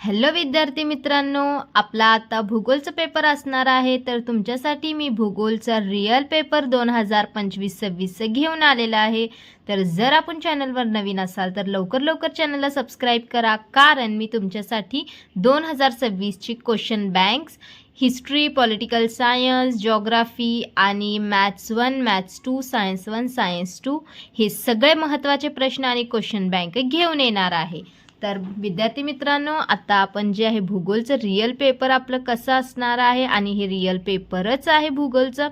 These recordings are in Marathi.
हॅलो विद्यार्थी मित्रांनो, आपला आता भूगोलचा पेपर असणार आहे. तर तुमच्यासाठी मी भूगोलचा रिअल पेपर 2025-26 घेऊन आलेला आहे. तर जर आपण चॅनलवर नवीन असाल तर लवकर चॅनलला सबस्क्राईब करा, कारण मी तुमच्यासाठी 2026ची question banks, history, political science, geography आणि मॅथ्स 1, मॅथ्स 2, सायन्स 1, सायन्स 2 हे सगळे महत्त्वाचे प्रश्न आणि क्वेश्चन बँक घेऊन येणार आहे. तर विद्यार्थी मित्रांनो, आता आपण जे आहे भूगोलचं रिअल पेपर आपलं कसं असणार आहे आणि हे रिअल पेपरच आहे भूगोलचं.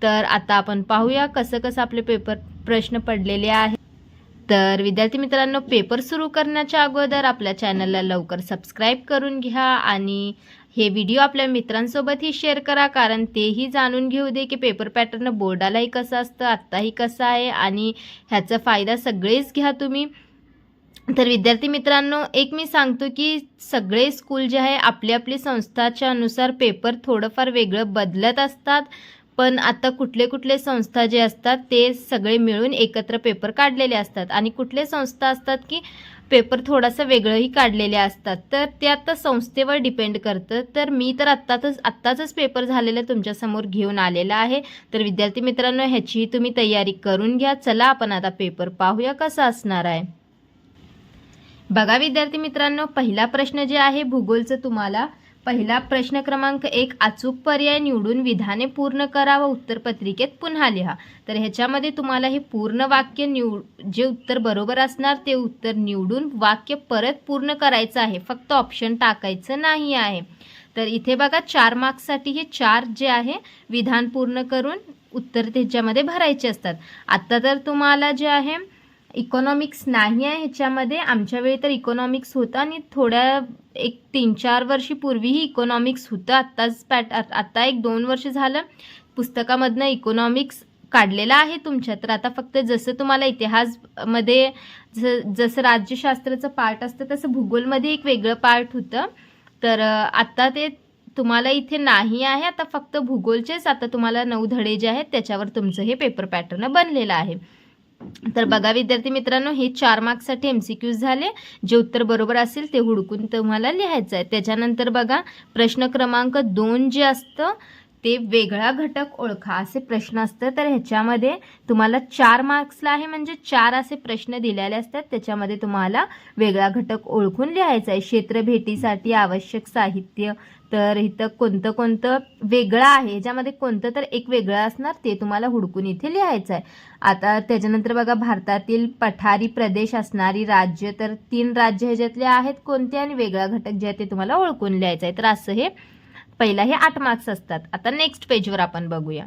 तर आता आपण पाहूया कसं आपले पेपर प्रश्न पडलेले आहे. तर विद्यार्थी मित्रांनो, पेपर सुरू करण्याच्या अगोदर आपल्या चॅनलला लवकर सबस्क्राईब करून घ्या आणि हे व्हिडिओ आपल्या मित्रांसोबतही शेअर करा, कारण तेही जाणून घेऊ दे की पेपर पॅटर्न बोर्डालाही कसं असतं, आत्ताही कसं आहे आणि ह्याचा फायदा सगळेच घ्या तुम्ही. तर विद्यार्थी मित्रांनो, एक मी सांगतो की सगळे स्कूल जे आहे आपली संस्थाच्या अनुसार पेपर थोडंफार वेगळं बदलत असतात, पण आता कुठले संस्था जे असतात ते सगळे मिळून एकत्र पेपर काढलेले असतात आणि कुठले संस्था असतात की पेपर थोडासा वेगळंही काढलेले असतात. तर ते आता संस्थेवर डिपेंड करतं. तर मी तर आत्ताच पेपर झालेला तुमच्यासमोर घेऊन आलेला आहे. तर विद्यार्थी मित्रांनो, ह्याचीही तुम्ही तयारी करून घ्या. चला आपण आता पेपर पाहूया कसा असणार आहे. बघा विद्यार्थी मित्रांनो, पहिला प्रश्न जे आहे भूगोलचं, तुम्हाला पहिला प्रश्न क्रमांक 1, अचूक पर्याय निवडून विधाने पूर्ण करा व उत्तरपत्रिकेत पुन्हा लिहा. तर ह्याच्यामध्ये तुम्हाला हे पूर्ण वाक्य जे उत्तर बरोबर असणार ते उत्तर निवडून वाक्य परत पूर्ण करायचं आहे, फक्त ऑप्शन टाकायचं नाही आहे. तर इथे बघा 4 मार्क्ससाठी हे 4 जे आहे विधान पूर्ण करून उत्तर त्याच्यामध्ये भरायचे असतात. आता तर तुम्हाला जे आहे इकॉनॉमिक्स नाही आहे ह्याच्यामध्ये. आमच्या वेळी तर इकॉनॉमिक्स होतं आणि थोड्या एक 3-4 वर्षीपूर्वीही इकॉनॉमिक्स होतं. आता 1-2 वर्ष झालं पुस्तकामधनं इकॉनॉमिक्स काढलेला आहे तुमच्या. तर आता फक्त जसं तुम्हाला इतिहासमध्ये जसं राज्यशास्त्राचं पार्ट असतं तसं भूगोलमध्ये एक वेगळं पार्ट होतं. तर आता ते तुम्हाला इथे नाही आहे. आता फक्त भूगोलचेच आता तुम्हाला 9 धडे जे आहेत त्याच्यावर तुमचं हे पेपर पॅटर्न बनलेलं आहे. तर बघा विद्यार्थी मित्रांनो, हे 4 मार्क्ससाठी MCQs झाले. जे उत्तर बरोबर असेल ते हुडकून तुम्हाला लिहायचं आहे. त्याच्यानंतर बघा प्रश्न क्रमांक 2 जे असतं ते वेगळा घटक ओळखा असे प्रश्न असतं. तर ह्याच्यामध्ये तुम्हाला 4 मार्क्सला आहे, म्हणजे 4 असे प्रश्न दिलेले असतात. त्याच्यामध्ये तुम्हाला वेगळा घटक ओळखून लिहायचा आहे. क्षेत्र भेटीसाठी आवश्यक साहित्य, तर इथं कोणतं वेगळं आहे, ह्याच्यामध्ये कोणतं तर एक वेगळं असणार ते तुम्हाला हुडकून इथे लिहायचं आहे. आता त्याच्यानंतर बघा भारतातील पठारी प्रदेश असणारी राज्य, तर 3 राज्य ह्याच्यातले आहेत कोणते आणि वेगळा घटक जे आहे ते तुम्हाला ओळखून लिहायचं आहे. तर असं हे पहिला हे 8 मार्क्स असतात. आता नेक्स्ट पेजवर आपण बघूया.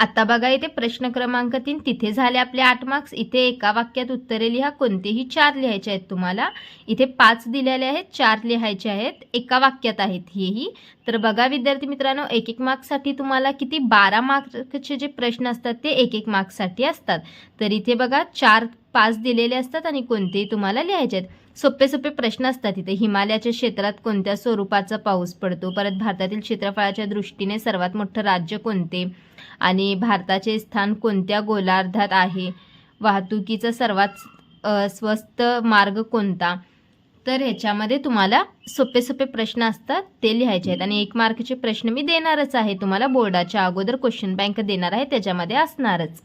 आता बघा इथे प्रश्न क्रमांक 3, तिथे झाले आपले 8 मार्क्स. इथे एका वाक्यात उत्तरे लिहा, कोणतेही 4 लिहायचे आहेत तुम्हाला. इथे 5 दिलेले आहेत, 4 लिहायचे आहेत, एका वाक्यात आहेत हेही. तर बघा विद्यार्थी मित्रांनो, 1-1 मार्क्ससाठी तुम्हाला किती 12 मार्क्सचे जे प्रश्न असतात ते 1-1 मार्क्ससाठी असतात. तर इथे बघा 4-5 दिलेले असतात आणि कोणतेही तुम्हाला लिहायचे आहेत. सोपे प्रश्न असतात इथे. हिमालयाच्या क्षेत्रात कोणत्या स्वरूपाचा पाऊस पडतो, परत भारतातील क्षेत्रफळाच्या दृष्टीने सर्वात मोठं राज्य कोणते, आणि भारताचे स्थान कोणत्या गोलार्धात आहे, वाहतुकीचा सर्वात स्वस्त मार्ग कोणता. तर ह्याच्यामध्ये तुम्हाला सोपे प्रश्न असतात ते लिहायचे आहेत. आणि 1 मार्कचे प्रश्न मी देणारच आहे तुम्हाला, बोर्डाच्या अगोदर क्वेश्चन बँक देणार आहे, त्याच्यामध्ये असणारच.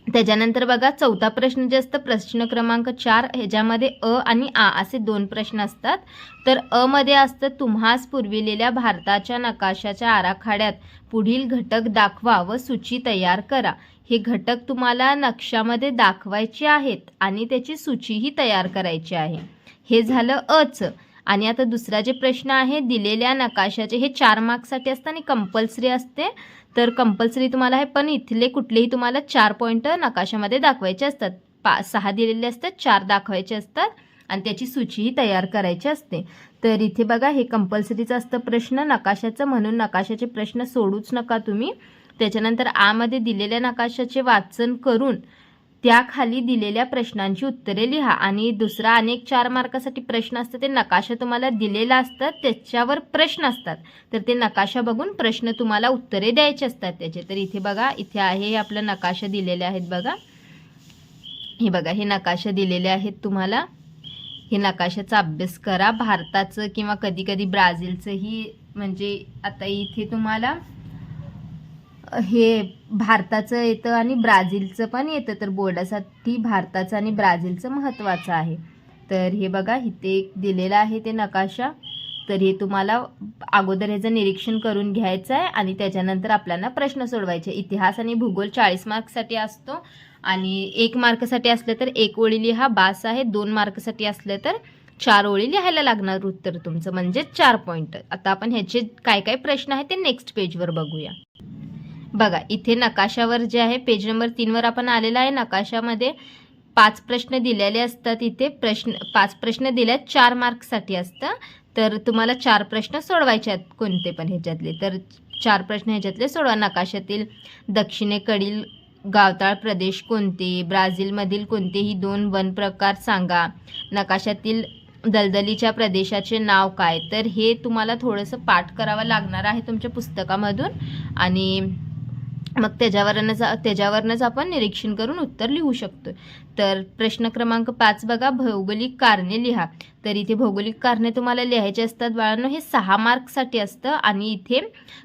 त्याच्यानंतर बघा 4था प्रश्न जे असतं प्रश्न क्रमांक 4, ह्याच्यामध्ये अ आणि आ असे 2 प्रश्न असतात. तर अ मध्ये असतं तुम्हास पुरविलेल्या भारताच्या नकाशाच्या आराखड्यात पुढील घटक दाखवा व सूची तयार करा. हे घटक तुम्हाला नक्षामध्ये दाखवायचे आहेत आणि त्याची सूचीही तयार करायची आहे. हे झालं अच. आणि आता दुसरा जे प्रश्न आहे, दिलेल्या नकाशाचे, हे 4 मार्क्ससाठी असतं आणि कंपल्सरी असते. तर कंपल्सरी तुम्हाला आहे, पण इथले कुठलेही तुम्हाला 4 पॉईंट नकाशामध्ये दाखवायचे असतात. 6 दिलेले असतात, 4 दाखवायचे असतात आणि त्याची सूचीही तयार करायची असते. तर इथे बघा हे कंपल्सरीचं असतं प्रश्न नकाशाचं, म्हणून नकाशाचे प्रश्न सोडूच नका तुम्ही. त्याच्यानंतर आमध्ये दिलेल्या नकाशाचे वाचन करून त्याखाली दिलेल्या प्रश्नांची उत्तरे लिहा. आणि दुसरा अनेक 4 मार्कासाठी प्रश्न असतात, ते नकाशा तुम्हाला दिलेला असतात त्याच्यावर प्रश्न असतात. तर ते नकाशा बघून प्रश्न तुम्हाला उत्तरे द्यायचे असतात त्याचे. तर इथे बघा, इथे आहे हे आपलं नकाशा दिलेले आहेत बघा. हे बघा हे नकाशा दिलेले आहेत तुम्हाला. हे नकाशाचा अभ्यास करा. भारताचं किंवा कधी कधी ब्राझीलचंही, म्हणजे आता इथे तुम्हाला हे भारताचं येतं आणि ब्राझीलचं पण येतं, तर बोर्डासाठी भारताचं आणि ब्राझीलचं महत्त्वाचं आहे. तर हे बघा इथे दिलेलं आहे ते नकाशा. तर हे तुम्हाला अगोदर ह्याचं निरीक्षण करून घ्यायचं आहे आणि त्याच्यानंतर आपल्याला प्रश्न सोडवायचे. इतिहास आणि भूगोल 40 मार्कसाठी असतो आणि 1 मार्कसाठी असलं तर 1 ओळी लिहा बास आहे. 2 मार्कसाठी असलं तर 4 ओळी लिहायला लागणार उत्तर तुमचं, म्हणजे 4 पॉईंट. आता आपण ह्याचे काय काय प्रश्न आहेत ते नेक्स्ट पेजवर बघूया. बघा इथे नकाशावर जे आहे पेज नंबर 3 वर आपण आलेला आहे. नकाशामध्ये 5 प्रश्न दिलेले असतात. इथे 5 प्रश्न दिल्यात, 4 मार्क्ससाठी असतं. तर तुम्हाला 4 प्रश्न सोडवायचे आहेत कोणते पण ह्याच्यातले. तर 4 प्रश्न ह्याच्यातले सोडवा. नकाशातील दक्षिणेकडील गावताळ प्रदेश कोणते, ब्राझीलमधील कोणतेही 2 वन प्रकार सांगा, नकाशातील दलदलीच्या प्रदेशाचे नाव काय. तर हे तुम्हाला थोडंसं पाठ करावं लागणार आहे तुमच्या पुस्तकामधून आणि मग त्याच्यावरनंच आपण निरीक्षण करून उत्तर लिहू शकतो. तर प्रश्न क्रमांक 5 बघा, भौगोलिक कारणे लिहा. तर इथे भौगोलिक कारणे तुम्हाला लिहायचे असतात बाळांनो. हे 6 मार्कसाठी असतं आणि इथे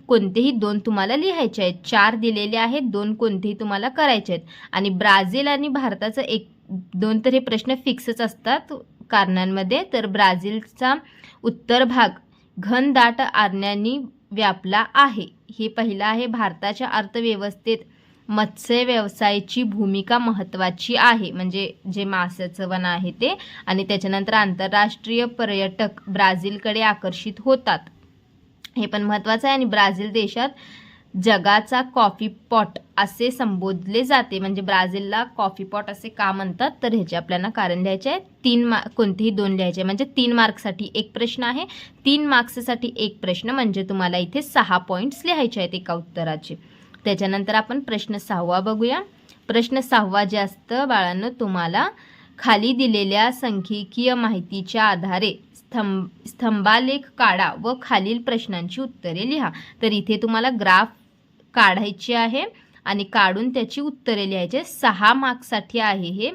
कोणतेही 2 तुम्हाला लिहायचे आहेत. 4 दिलेले आहेत, 2 कोणतेही तुम्हाला करायचे आहेत. आणि ब्राझील आणि भारताचं 1-2 तर हे प्रश्न फिक्सच असतात कारणांमध्ये. तर ब्राझीलचा उत्तर भाग घनदाट अरण्यांनी व्यापला आहे. हे पहिलं आहे. भारताच्या अर्थव्यवस्थेत मत्स्य व्यवसायाची भूमिका महत्त्वाची आहे, म्हणजे जे माशाचं वन आहे ते. आणि त्याच्यानंतर आंतरराष्ट्रीय पर्यटक ब्राझीलकडे आकर्षित होतात, हे पण महत्त्वाचं आहे. आणि ब्राझील देशात जगाचा कॉफी पॉट असे संबोधले जाते, म्हणजे ब्राझीलला कॉफी पॉट असे का म्हणतात. तर ह्याचे आपल्याला कारण लिहायचे आहे. 3 कोणतेही 2 लिहायचे, म्हणजे 3 मार्क्ससाठी 1 प्रश्न आहे. 3 मार्क्ससाठी 1 प्रश्न, म्हणजे तुम्हाला इथे 6 पॉईंट्स लिहायचे आहेत एका उत्तराचे. त्याच्यानंतर आपण प्रश्न 6वा बघूया. प्रश्न 6वा जे असतं बाळांनो, तुम्हाला खाली दिलेल्या सांख्यिकीय माहितीच्या आधारे स्तंभालेख काढा व खालील प्रश्नांची उत्तरे लिहा. तर इथे तुम्हाला ग्राफ काढायची आहे आणि काढून त्याची उत्तरे लिहायचे. 6 मार्क्ससाठी आहे हे,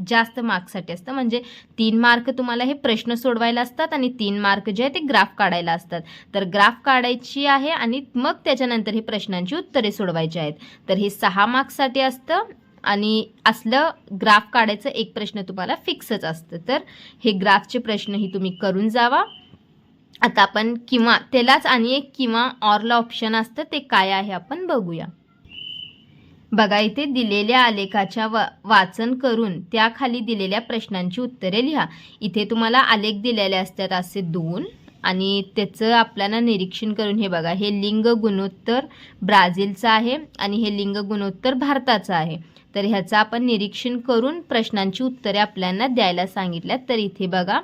जास्त मार्क्ससाठी असतं, म्हणजे 3 मार्क तुम्हाला हे प्रश्न सोडवायला असतात आणि 3 मार्क जे आहे ते ग्राफ काढायला असतात. तर ग्राफ काढायची आहे आणि मग त्याच्यानंतर हे प्रश्नांची उत्तरे सोडवायची आहेत. तर हे 6 मार्क्ससाठी असतं आणि असलं ग्राफ काढायचं 1 प्रश्न तुम्हाला फिक्सच असतं. तर हे ग्राफचे प्रश्नही तुम्ही करून जावा. आता आपण किंवा त्यालाच आणि एक किंवा ऑरला ऑप्शन असतं, ते काय आहे आपण बघूया. बघा इथे दिलेल्या आलेखाच्या वाचन करून त्याखाली दिलेल्या प्रश्नांची उत्तरे लिहा. इथे तुम्हाला आलेख दिलेले असतात असे 2 आणि त्याचं आपल्याला निरीक्षण करून, हे बघा हे लिंग गुणोत्तर ब्राझीलचं आहे आणि हे लिंग गुणोत्तर भारताचं आहे. तर ह्याचं आपण निरीक्षण करून प्रश्नांची उत्तरे आपल्याला द्यायला सांगितल्यात. तर इथे बघा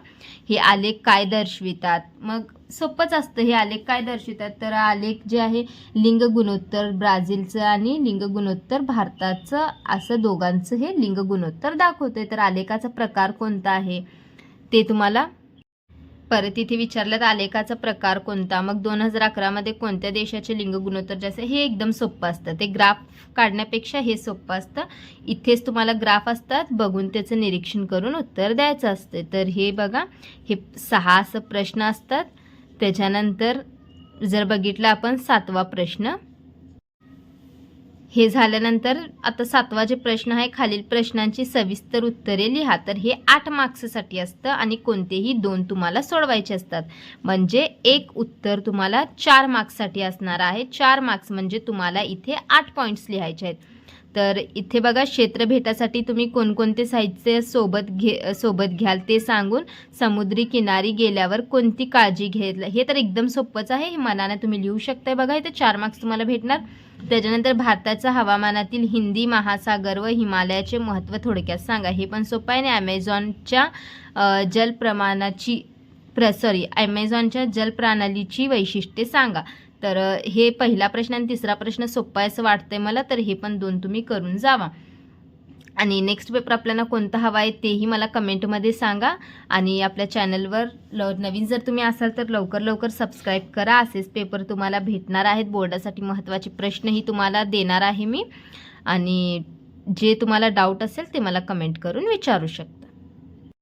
हे आलेख काय दर्शवितात. मग सोपंच असतं, हे आलेख काय दर्शवितात. तर आलेख जे आहे लिंग गुणोत्तर ब्राझीलचं आणि लिंग गुणोत्तर भारताचं, असं दोघांचं हे लिंग गुणोत्तर दाखवतंय. तर आलेखाचा प्रकार कोणता आहे ते तुम्हाला परत इथे विचारल्यात. आलेखाचा प्रकार कोणता, मग 2011 मध्ये कोणत्या देशाचे लिंग गुणोत्तर जास्त. हे एकदम सोपं असतं, ते ग्राफ काढण्यापेक्षा हे सोपं असतं. इथेच तुम्हाला ग्राफ असतात, बघून त्याचं निरीक्षण करून उत्तर द्यायचं असते. तर हे बघा हे 6 असं प्रश्न असतात. त्याच्यानंतर जर बघितलं आपण 7वा प्रश्न, हे झाल्यानंतर आता 7वा जे प्रश्न आहे, खालील प्रश्नांची सविस्तर उत्तरे लिहा. तर हे 8 मार्क्ससाठी असतं आणि कोणतेही 2 तुम्हाला सोडवायचे असतात, म्हणजे एक उत्तर तुम्हाला 4 मार्क्ससाठी असणार आहे. 4 मार्क्स म्हणजे तुम्हाला इथे 8 पॉईंट्स लिहायचे आहेत. तर इथे बघा क्षेत्रभेटासाठी तुम्ही कोणकोणते साहित्य सोबत घ्याल ते सांगून समुद्री किनारी गेल्यावर कोणती काळजी घ्यायला. हे तर एकदम सोपंच आहे, हे मनाने तुम्ही लिहू शकताय. बघा इथे 4 मार्क्स तुम्हाला भेटणार. त्याच्यानंतर भारताच्या हवामानातील हिंदी महासागर व हिमालयाचे महत्त्व थोडक्यात सांगा. हे पण सोपं आहे. आणि ॲमेझॉनच्या जलप्रणालीची वैशिष्ट्ये सांगा. तर हे पहिला प्रश्न आणि तिसरा प्रश्न सोपा आहे असं वाटतंय मला. तर हे पण 2 तुम्ही करून जावा. आणि नेक्स्ट पेपर आपल्याला कोणता हवा आहे तेही मला कमेंटमध्ये सांगा. आणि आपल्या चॅनलवर नवीन जर तुम्ही असाल तर लवकर सबस्क्राईब करा. असेच पेपर तुम्हाला भेटणार आहेत. बोर्डासाठी महत्त्वाचे प्रश्नही तुम्हाला देणार आहे मी. आणि जे तुम्हाला डाऊट असेल ते मला कमेंट करून विचारू शकता.